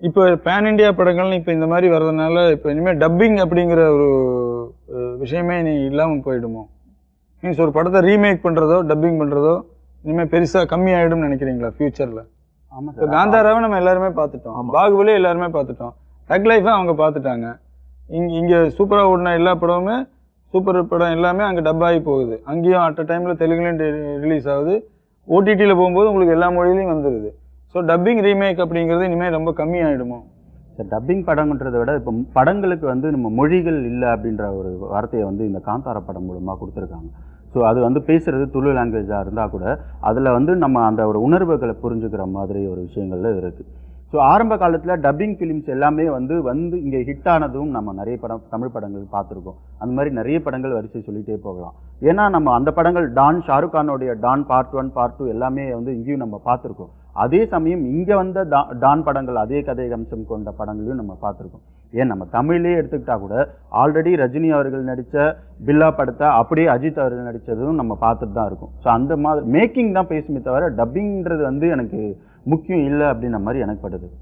இப்போ pan India படங்கள்னு இப்போ இந்த மாதிரி வர்றதுனால இப்போ இனிமேல் டப்பிங் அப்படிங்கிற ஒரு விஷயமே நீ இல்லாமல் போயிடுமோ? மீன்ஸ் ஒரு படத்தை ரீமேக் பண்ணுறதோ டப்பிங் பண்ணுறதோ இனிமேல் பெருசாக கம்மி ஆகிடும்னு நினைக்கிறீங்களா ஃபியூச்சரில்? ஆமாம் இப்போ சார். காந்தாராவை நம்ம எல்லாருமே பார்த்துட்டோம், பாகுபலியே எல்லாருமே பார்த்துட்டோம், டக் லைஃபை அவங்க பார்த்துட்டாங்க. இங்கே சூப்பராக ஓடின எல்லா படமுமே சூப்பர் படம் எல்லாமே அங்கே டப் ஆகி போகுது. அங்கேயும் அட் அ டைமில் தெலுங்குலேயும் ரிலீஸ் ஆகுது, ஓடிடியில் போகும்போது உங்களுக்கு எல்லா மொழியிலையும் வந்துடுது. ஸோ டப்பிங் ரீமேக் அப்படிங்கிறது இனிமேல் ரொம்ப கம்மி ஆகிடுமோ? சார் டப்பிங் படம்ன்றதை விட இப்போ படங்களுக்கு வந்து நம்ம மொழிகள் இல்லை அப்படின்ற ஒரு வார்த்தையை வந்து இந்த காந்தாரா படம் மூலமாக கொடுத்துருக்காங்க. ஸோ அது வந்து பேசுகிறது துளு லாங்குவேஜாக இருந்தால் கூட அதில் வந்து நம்ம அந்த ஒரு உணர்வுகளை புரிஞ்சுக்கிற மாதிரி ஒரு விஷயங்கள்ல இருக்குது. ஸோ ஆரம்ப காலத்தில் டப்பிங் ஃபிலிம்ஸ் எல்லாமே வந்து இங்கே ஹிட் ஆனதும் நம்ம நிறைய படம் தமிழ் படங்கள் பார்த்துருக்கோம். அந்த மாதிரி நிறைய படங்கள் வரிசை சொல்லிகிட்டே போகலாம். ஏன்னா நம்ம அந்த படங்கள் ஷாருக் கானோடைய டான் பார்ட் 1 பார்ட் 2 எல்லாமே வந்து இங்கேயும் நம்ம பார்த்துருக்கோம். அதே சமயம் இங்கே வந்த டான் படங்கள் அதே கதை அம்சம் கொண்ட படங்களையும் நம்ம பார்த்துருக்கோம். ஏன் நம்ம தமிழ்லேயே எடுத்துக்கிட்டா கூட ஆல்ரெடி ரஜினி அவர்கள் நடித்த பில்லா படத்தை அப்படியே அஜித் அவர்கள் நடித்ததும் நம்ம பார்த்துட்டு தான் இருக்கோம். ஸோ அந்த மாதிரி மேக்கிங் தான் பேசுமே தவிர டப்பிங்கிறது வந்து எனக்கு முக்கியம் இல்லை அப்படின்ற மாதிரி எனக்கு படுது.